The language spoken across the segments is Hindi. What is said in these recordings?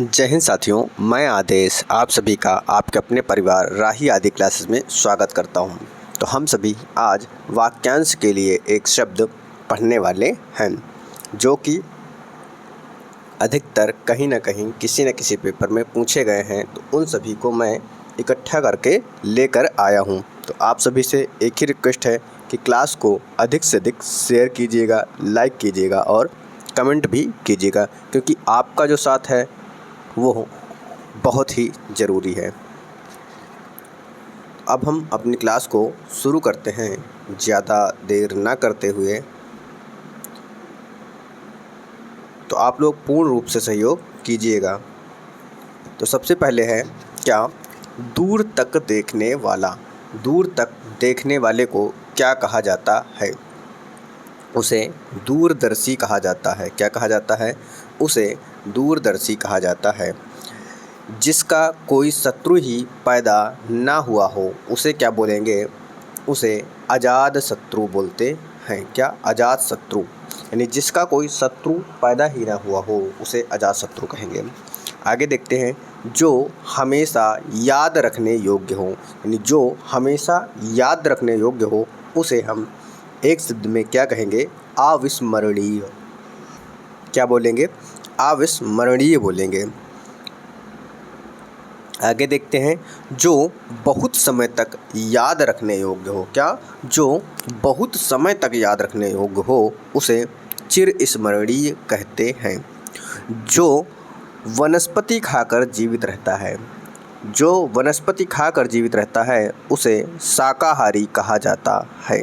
जय हिंद साथियों, मैं आदेश आप सभी का आपके अपने परिवार राही आदि क्लासेस में स्वागत करता हूं। तो हम सभी आज वाक्यांश के लिए एक शब्द पढ़ने वाले हैं जो कि अधिकतर कहीं ना कहीं किसी न किसी पेपर में पूछे गए हैं। तो उन सभी को मैं इकट्ठा करके लेकर आया हूं। तो आप सभी से एक ही रिक्वेस्ट है कि क्लास को अधिक से अधिक शेयर कीजिएगा, लाइक कीजिएगा और कमेंट भी कीजिएगा, क्योंकि आपका जो साथ है वो बहुत ही ज़रूरी है। अब हम अपनी क्लास को शुरू करते हैं, ज़्यादा देर ना करते हुए। तो आप लोग पूर्ण रूप से सहयोग कीजिएगा। तो सबसे पहले है क्या, दूर तक देखने वाला। दूर तक देखने वाले को क्या कहा जाता है? उसे दूरदर्शी कहा जाता है। क्या कहा जाता है? उसे दूरदर्शी कहा जाता है। जिसका कोई शत्रु ही पैदा ना हुआ हो उसे क्या बोलेंगे? उसे अजात शत्रु बोलते हैं। क्या? अजात शत्रु, यानी जिसका कोई शत्रु पैदा ही ना हुआ हो उसे अजात शत्रु कहेंगे। आगे देखते हैं, जो हमेशा याद रखने योग्य हो, यानी जो हमेशा याद रखने योग्य हो उसे हम एक शब्द में क्या कहेंगे? अविस्मरणीय। क्या बोलेंगे? अविस्मरणीय बोलेंगे। आगे देखते हैं, जो बहुत समय तक याद रखने योग्य हो। क्या? जो बहुत समय तक याद रखने योग्य हो उसे चिरस्मरणीय कहते हैं। जो वनस्पति खाकर जीवित रहता है। जो वनस्पति खाकर जीवित रहता है उसे शाकाहारी कहा जाता है।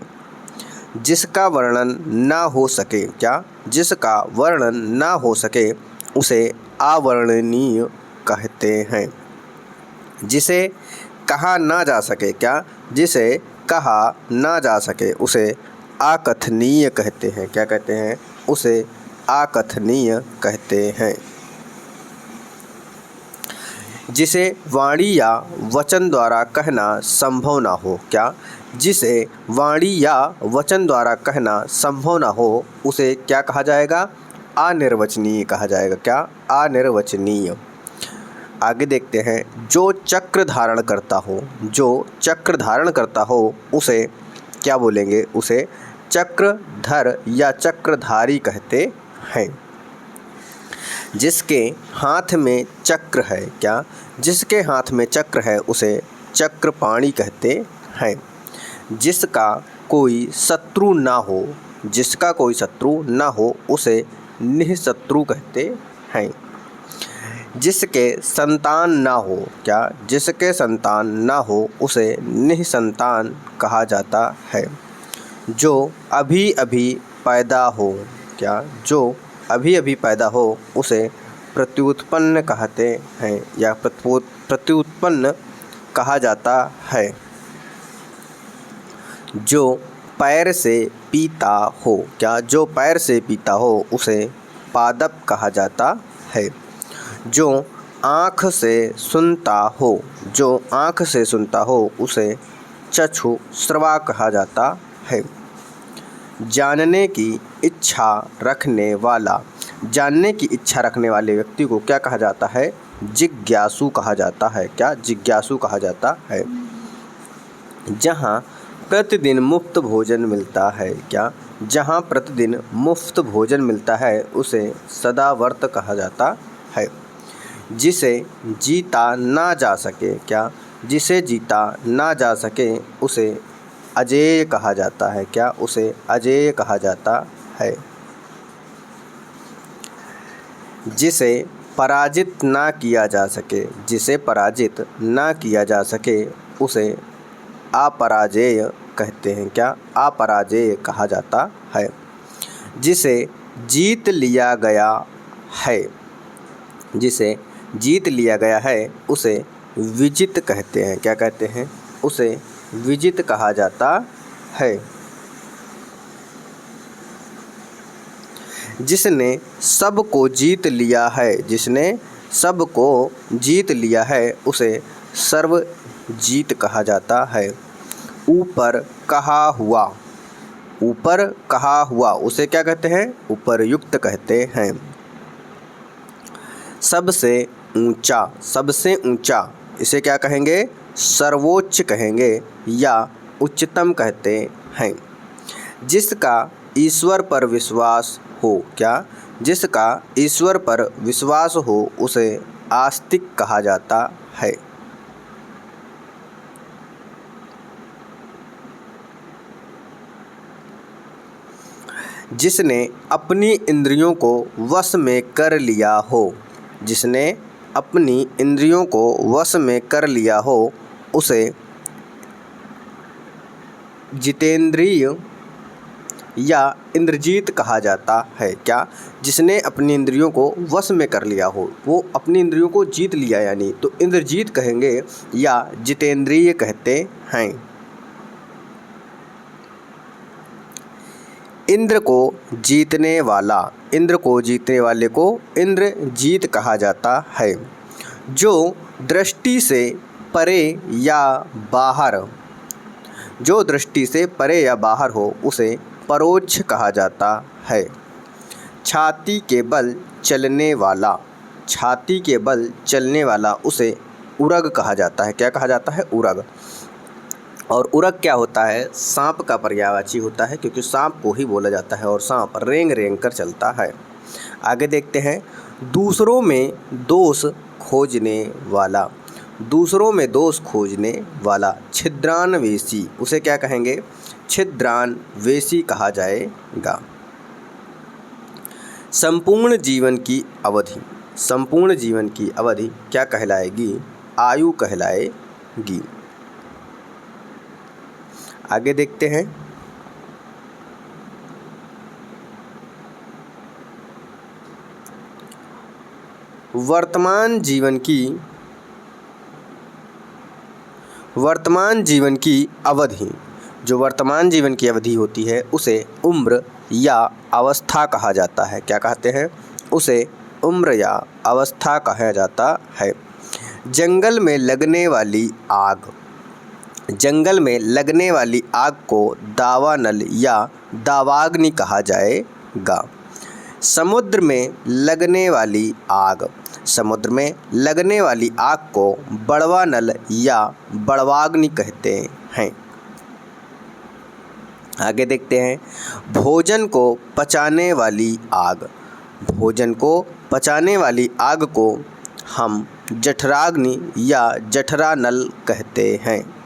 जिसका वर्णन ना हो सके। क्या? जिसका वर्णन ना हो सके उसे अवर्णनीय कहते हैं। जिसे कहा ना जा सके। क्या? जिसे कहा ना जा सके उसे अकथनीय कहते हैं। क्या कहते हैं? उसे अकथनीय कहते हैं। जिसे वाणी या वचन द्वारा कहना संभव ना हो। क्या? जिसे वाणी या वचन द्वारा कहना संभव ना हो उसे क्या कहा जाएगा? अनिर्वचनीय कहा जाएगा। क्या? अनिर्वचनीय। आगे देखते हैं, जो चक्र धारण करता हो। जो चक्र धारण करता हो उसे क्या बोलेंगे? उसे चक्रधर या चक्रधारी कहते हैं। जिसके हाथ में चक्र है। क्या? जिसके हाथ में चक्र है उसे चक्रपाणी कहते हैं। जिसका कोई शत्रु ना हो। जिसका कोई शत्रु ना हो उसे निःशत्रु कहते हैं। जिसके संतान ना हो। क्या? जिसके संतान ना हो उसे निःसंतान कहा जाता है। जो अभी अभी पैदा हो। क्या? जो अभी अभी पैदा हो उसे प्रत्युत्पन्न कहते हैं या प्रत्युत्पन्न कहा जाता है। जो पैर से पीता हो। क्या? जो पैर से पीता हो उसे पादप कहा जाता है। जो आँख से सुनता हो। जो आँख से सुनता हो उसे चक्षुश्रवा कहा जाता है। जानने की इच्छा रखने वाला। जानने की इच्छा रखने वाले व्यक्ति को क्या कहा जाता है? जिज्ञासु कहा जाता है। क्या? जिज्ञासु कहा जाता है। जहाँ प्रतिदिन मुफ्त भोजन मिलता है। क्या? जहाँ प्रतिदिन मुफ्त भोजन मिलता है उसे सदावर्त कहा जाता है। जिसे जीता ना जा सके। क्या? जिसे जीता ना जा सके उसे अजेय कहा जाता है। क्या? उसे अजेय कहा जाता है। जिसे पराजित ना किया जा सके। जिसे पराजित ना किया जा सके उसे अपराजेय कहते हैं। क्या? अपराजेय कहा जाता है। जिसे जीत लिया गया है। जिसे जीत लिया गया है उसे विजित कहते हैं। क्या कहते हैं? उसे विजित कहा जाता है। जिसने सबको जीत लिया है। जिसने सबको जीत लिया है उसे सर्वजीत कहा जाता है। ऊपर कहा हुआ। ऊपर कहा हुआ उसे क्या कहते हैं? उपरयुक्त कहते हैं। सबसे ऊंचा, सबसे ऊंचा, इसे क्या कहेंगे? सर्वोच्च कहेंगे या उच्चतम कहते हैं। जिसका ईश्वर पर विश्वास हो, क्या? जिसका ईश्वर पर विश्वास हो उसे आस्तिक कहा जाता है। जिसने अपनी इंद्रियों को वश में कर लिया हो, जिसने अपनी इंद्रियों को वश में कर लिया हो उसे जितेंद्रिय या इंद्रजीत कहा जाता है। क्या? जिसने अपनी इंद्रियों को वश में कर लिया हो, वो अपनी इंद्रियों को जीत लिया यानी, तो इंद्रजीत कहेंगे या जितेंद्रिय कहते हैं। इंद्र को जीतने वाला, इंद्र को जीतने वाले को इंद्रजीत कहा जाता है। जो दृष्टि से परे या बाहर, जो दृष्टि से परे या बाहर हो उसे परोक्ष कहा जाता है। छाती के बल चलने वाला, छाती के बल चलने वाला उसे उरग कहा जाता है। क्या कहा जाता है? उरग। और उरग क्या होता है? सांप का पर्यायवाची होता है, क्योंकि सांप को ही बोला जाता है और सांप रेंग रेंग कर चलता है। आगे देखते हैं। दूसरों में दोष खोजने वाला, दूसरों में दोष खोजने वाला छिद्रान्वेषी, उसे क्या कहेंगे? छिद्रान्वेषी कहा जाएगा। संपूर्ण जीवन की अवधि, संपूर्ण जीवन की अवधि क्या कहलाएगी? आयु कहलाएगी। आगे देखते हैं। वर्तमान जीवन की अवधि, जो वर्तमान जीवन की अवधि होती है उसे उम्र या अवस्था कहा जाता है। क्या कहते हैं? उसे उम्र या अवस्था कहा जाता है। जंगल में लगने वाली आग, जंगल में लगने वाली आग को दावानल या दावाग्नि कहा जाएगा। समुद्र में लगने वाली आग, समुद्र में लगने वाली आग को बड़वानल या बड़वाग्नि कहते हैं। आगे देखते हैं। भोजन को पचाने वाली आग, भोजन को पचाने वाली आग को हम जठराग्नि या जठरानल कहते हैं।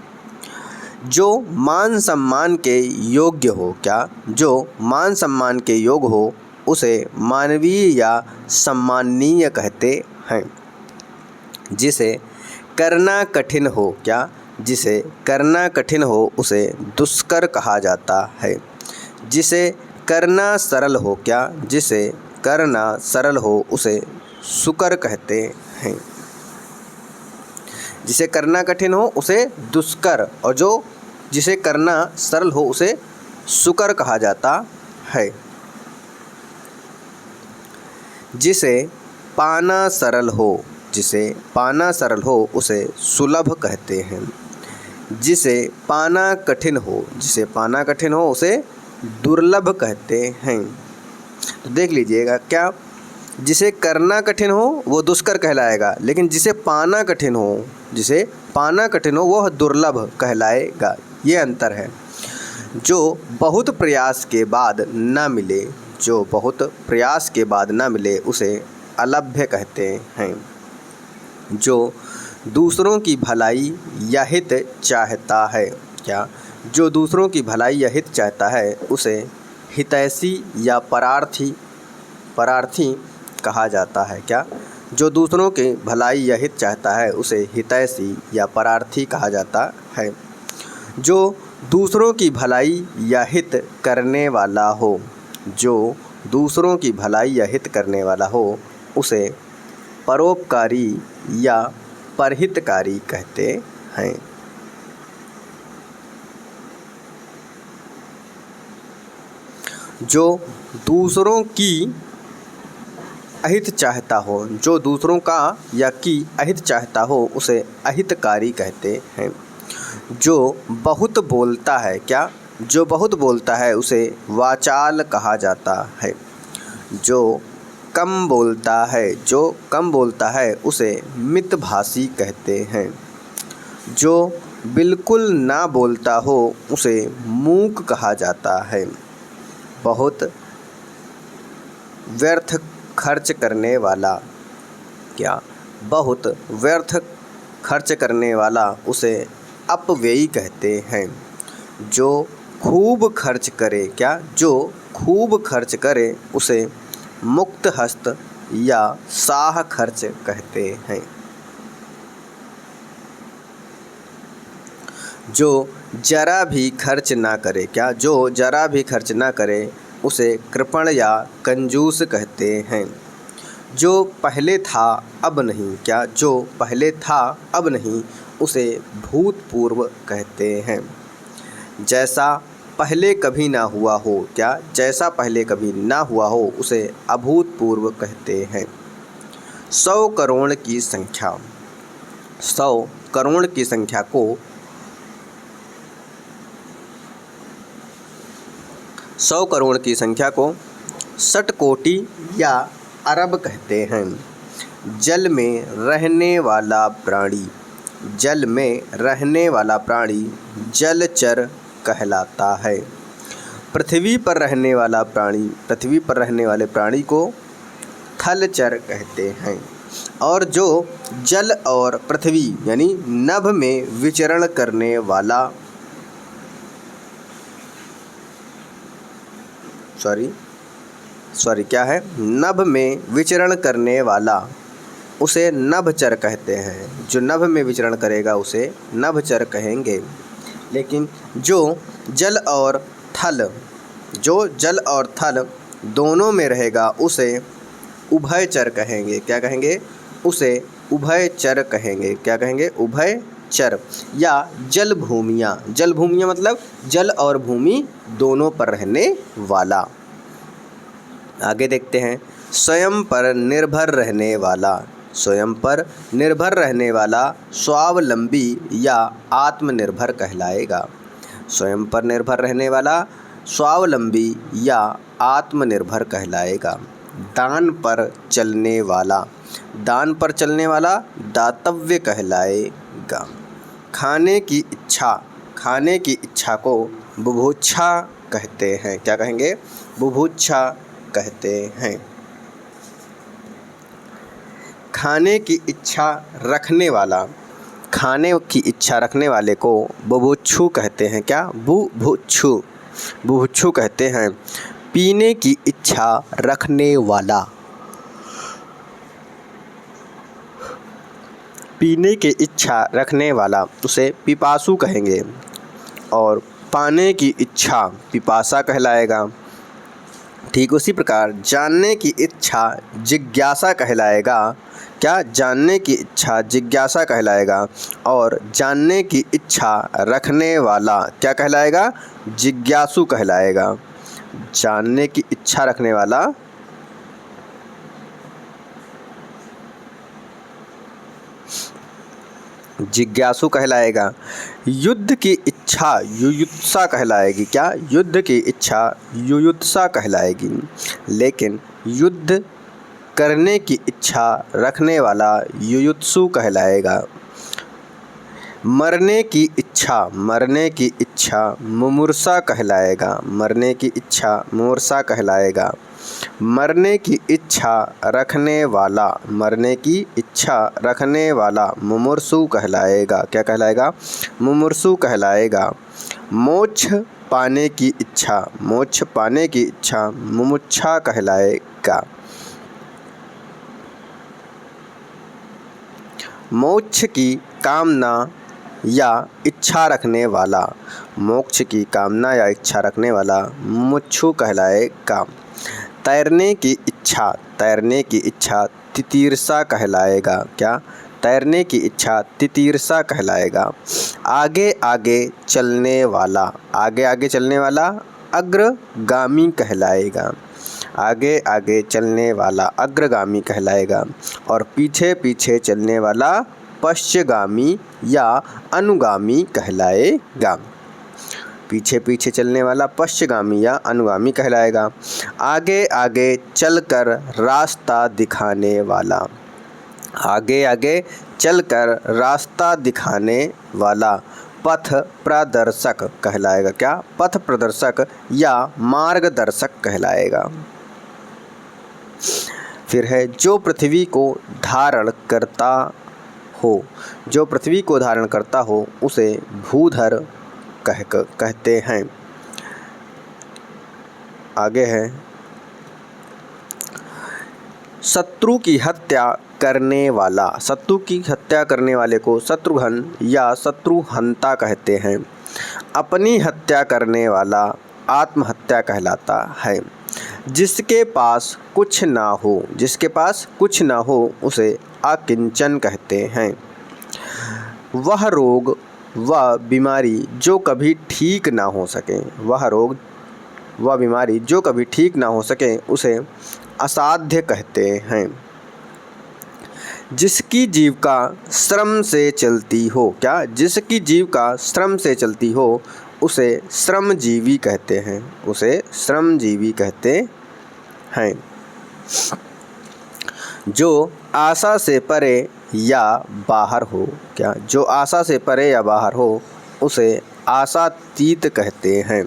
जो मान सम्मान के योग्य हो, क्या? जो मान सम्मान के योग्य हो उसे मानवीय या सम्माननीय कहते हैं। जिसे करना कठिन हो, क्या? जिसे करना कठिन हो उसे दुष्कर कहा जाता है। जिसे करना सरल हो, क्या? जिसे करना सरल हो उसे सुकर कहते हैं। जिसे करना कठिन हो उसे दुष्कर, और जो जिसे करना सरल हो उसे सुकर कहा जाता है। जिसे पाना सरल हो, जिसे पाना सरल हो उसे सुलभ कहते हैं। जिसे पाना कठिन हो, जिसे पाना कठिन हो उसे दुर्लभ कहते हैं। तो देख लीजिएगा, क्या? जिसे करना कठिन हो वो दुष्कर कहलाएगा, लेकिन जिसे पाना कठिन हो, जिसे पाना कठिन हो वह दुर्लभ कहलाएगा। ये अंतर है। जो बहुत प्रयास के बाद न मिले, जो बहुत प्रयास के बाद न मिले उसे अलभ्य कहते हैं। जो दूसरों की भलाई या हित चाहता है, क्या? जो दूसरों की भलाई या हित चाहता है उसे हितैषी या परार्थी कहा जाता है। क्या? जो दूसरों की भलाई या हित चाहता है उसे हितैषी या परार्थी कहा जाता है। जो दूसरों की भलाई या हित करने वाला हो, जो दूसरों की भलाई या हित करने वाला हो उसे परोपकारी या परहितकारी कहते हैं। जो दूसरों की अहित चाहता हो, जो दूसरों का या की अहित चाहता हो उसे अहितकारी कहते हैं। जो बहुत बोलता है, क्या? जो बहुत बोलता है उसे वाचाल कहा जाता है। जो कम बोलता है, जो कम बोलता है उसे मितभाषी कहते हैं। जो बिल्कुल ना बोलता हो उसे मूक कहा जाता है। बहुत व्यर्थ खर्च करने वाला, क्या बहुत व्यर्थ खर्च करने वाला उसे अपव्ययी कहते हैं। जो खूब खर्च करे, क्या जो खूब खर्च करे उसे मुक्त हस्त या साह खर्च कहते हैं। जो जरा भी खर्च ना करे, क्या जो जरा भी खर्च ना करे उसे कृपण या कंजूस कहते हैं। जो पहले था अब नहीं, क्या जो पहले था अब नहीं उसे भूतपूर्व कहते हैं। जैसा पहले कभी ना हुआ हो, क्या जैसा पहले कभी ना हुआ हो उसे अभूतपूर्व कहते हैं। 100 करोड़ की संख्या, 100 करोड़ की संख्या को 100 करोड़ की संख्या को षटकोटि या अरब कहते हैं। जल में रहने वाला प्राणी, जल में रहने वाला प्राणी जलचर कहलाता है। पृथ्वी पर रहने वाला प्राणी, पृथ्वी पर रहने वाले प्राणी को थलचर कहते हैं। और जो जल और पृथ्वी यानी नभ में विचरण करने वाला, क्या है, नभ में विचरण करने वाला उसे नभचर कहते हैं। जो नभ में विचरण करेगा उसे नभचर कहेंगे। लेकिन जो जल और थल, जो जल और थल दोनों में रहेगा उसे उभयचर कहेंगे। क्या कहेंगे? उसे उभयचर कहेंगे। क्या कहेंगे? उभयचर। या जल भूमियाँ, जल भूमियाँ मतलब जल और भूमि दोनों पर रहने वाला। आगे देखते हैं, स्वयं पर निर्भर रहने वाला, स्वयं पर निर्भर रहने वाला स्वावलंबी या आत्मनिर्भर कहलाएगा। स्वयं पर निर्भर रहने वाला स्वावलंबी या आत्मनिर्भर कहलाएगा। दान पर चलने वाला, दान पर चलने वाला दातव्य कहलाएगा। खाने की इच्छा, खाने की इच्छा को बुभुक्षा कहते हैं। क्या कहेंगे? बुभुक्षा कहते हैं। खाने की इच्छा रखने वाला, खाने की इच्छा रखने वाले को बुभुक्षु कहते हैं। क्या? बुभुक्षु, बुभुक्षु कहते हैं। पीने की इच्छा रखने वाला, पीने की इच्छा रखने वाला उसे पिपासु कहेंगे। और पाने की इच्छा पिपासा कहलाएगा। ठीक उसी प्रकार जानने की इच्छा जिज्ञासा कहलाएगा। क्या? जानने की इच्छा जिज्ञासा कहलाएगा। और जानने की इच्छा रखने वाला क्या कहलाएगा? जिज्ञासु कहलाएगा। जानने की इच्छा रखने वाला जिज्ञासु कहलाएगा। युद्ध की इच्छा युयुत्सा कहलाएगी। क्या? युद्ध की इच्छा युयुत्सा कहलाएगी। लेकिन युद्ध करने की इच्छा रखने वाला युयुत्सु कहलाएगा। मरने की इच्छा, मरने की इच्छा मुमूर्षा कहलाएगा। मरने की इच्छा मुमूर्षा कहलाएगा। मरने की इच्छा रखने वाला, मरने की इच्छा रखने वाला मुमूर्षु कहलाएगा। क्या कहलाएगा? मुमूर्षु कहलाएगा। मोक्ष पाने की इच्छा, मोक्ष पाने की इच्छा मुमुक्षा कहलाएगा। मोक्ष की कामना या इच्छा रखने वाला, मोक्ष की कामना या इच्छा रखने वाला मुमुक्षु कहलाएगा। तैरने की इच्छा, तैरने की इच्छा तितीर्षा कहलाएगा। क्या? तैरने की इच्छा तितीर्षा कहलाएगा। आगे आगे चलने वाला, आगे आगे चलने वाला अग्रगामी कहलाएगा। आगे आगे चलने वाला अग्रगामी कहलाएगा। और पीछे पीछे चलने वाला पश्चगामी या अनुगामी कहलाएगा। पीछे पीछे चलने वाला पश्चगामी या अनुगामी कहलाएगा। आगे आगे चलकर रास्ता दिखाने वाला, आगे आगे चलकर रास्ता दिखाने वाला पथ प्रदर्शक कहलाएगा। क्या? पथ प्रदर्शक या मार्गदर्शक कहलाएगा। फिर है जो पृथ्वी को धारण करता हो, जो पृथ्वी को धारण करता हो उसे भूधर कहते हैं। आगे है शत्रु की हत्या करने वाला, शत्रु की हत्या करने वाले को शत्रुघ्न या शत्रुहंता कहते हैं। अपनी हत्या करने वाला आत्महत्या कहलाता है। जिसके पास कुछ ना हो, जिसके पास कुछ ना हो उसे अकिंचन कहते हैं। वह रोग व बीमारी जो कभी ठीक ना हो सके, वह रोग व बीमारी जो कभी ठीक ना हो सके उसे असाध्य कहते हैं। जिसकी जीविका श्रम से चलती हो, क्या? जिसकी जीविका श्रम से चलती हो उसे श्रमजीवी कहते हैं, उसे श्रमजीवी कहते हैं। जो आशा से परे या बाहर हो, क्या? जो आशा से परे या बाहर हो उसे आशातीत कहते हैं।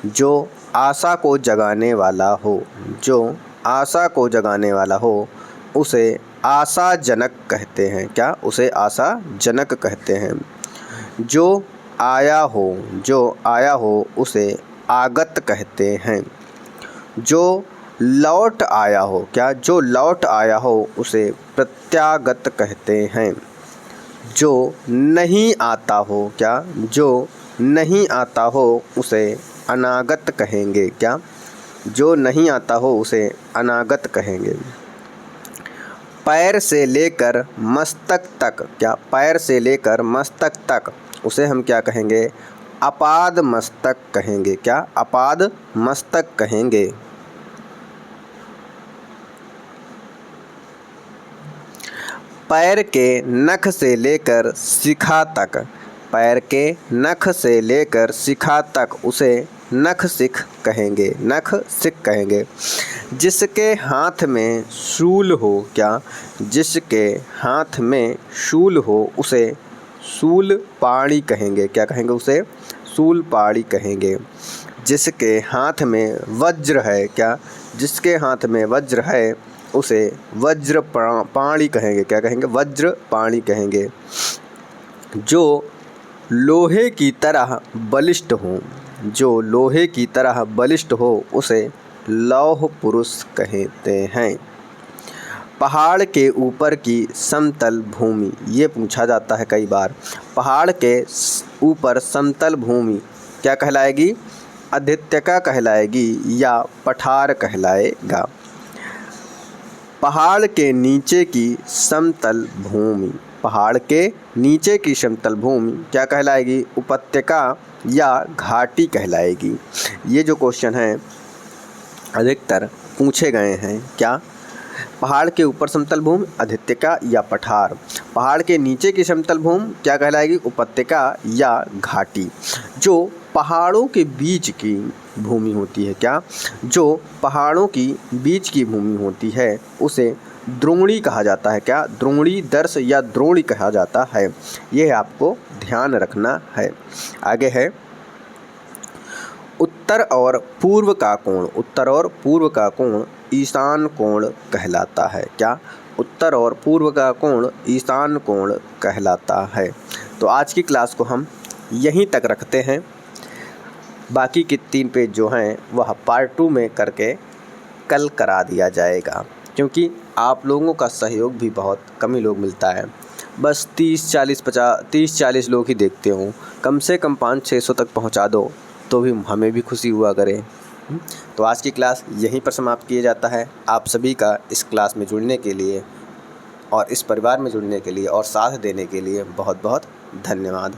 जो आशा को जगाने वाला हो, जो आशा को जगाने वाला हो उसे आशाजनक कहते हैं। क्या? उसे आशाजनक कहते हैं। जो आया हो, जो आया हो उसे आगत कहते हैं। जो लौट आया हो, क्या? जो लौट आया हो उसे प्रत्यागत कहते हैं। जो नहीं आता हो, क्या? जो नहीं आता हो उसे अनागत कहेंगे। क्या? जो नहीं आता हो उसे अनागत कहेंगे। पैर से लेकर मस्तक तक, क्या? पैर से लेकर मस्तक तक उसे हम क्या कहेंगे? अपाद मस्तक कहेंगे। क्या? अपाद मस्तक कहेंगे। पैर के नख से लेकर शिखा तक, पैर के नख से लेकर शिखा तक उसे नख शिख कहेंगे, नख शिख कहेंगे। जिसके हाथ में शूल हो, क्या? जिसके हाथ में शूल हो उसे शूलपाणी कहेंगे। क्या कहेंगे? उसे शूलपाणी कहेंगे। जिसके हाथ में वज्र है, क्या? जिसके हाथ में वज्र है उसे वज्रपाणी कहेंगे। क्या कहेंगे? वज्रपाणी कहेंगे। जो लोहे की तरह बलिष्ठ हो, जो लोहे की तरह बलिष्ठ हो उसे लौह पुरुष कहते हैं। पहाड़ के ऊपर की समतल भूमि, ये पूछा जाता है कई बार। पहाड़ के ऊपर समतल भूमि क्या कहलाएगी? अधित्यका कहलाएगी या पठार कहलाएगा। पहाड़ के नीचे की समतल भूमि, पहाड़ के नीचे की समतल भूमि क्या कहलाएगी? उपत्यका या घाटी कहलाएगी। ये जो क्वेश्चन हैं अधिकतर पूछे गए हैं। क्या? पहाड़ के ऊपर समतल भूमि अधित्यका या पठार, पहाड़ के नीचे की समतल भूमि क्या कहलाएगी? उपत्यका या घाटी। जो पहाड़ों के बीच की भूमि होती है, क्या? जो पहाड़ों की बीच की भूमि होती है उसे द्रोणी कहा जाता है। क्या? द्रोणी दर्श या द्रोणी कहा जाता है। यह आपको ध्यान रखना है। आगे है उत्तर और पूर्व का कोण, उत्तर और पूर्व का कोण ईशान कोण कहलाता है। क्या? उत्तर और पूर्व का कोण ईशान कोण कहलाता है। तो आज की क्लास को हम यहीं तक रखते हैं। बाकी के 3 पेज जो हैं वह पार्ट 2 में करके कल करा दिया जाएगा, क्योंकि आप लोगों का सहयोग भी बहुत कम ही लोग मिलता है। बस 30-40 लोग ही देखते हों। कम से कम 500-600 तक पहुंचा दो तो भी हमें भी खुशी हुआ करे। तो आज की क्लास यहीं पर समाप्त किया जाता है। आप सभी का इस क्लास में जुड़ने के लिए और इस परिवार में जुड़ने के लिए और साथ देने के लिए बहुत बहुत धन्यवाद।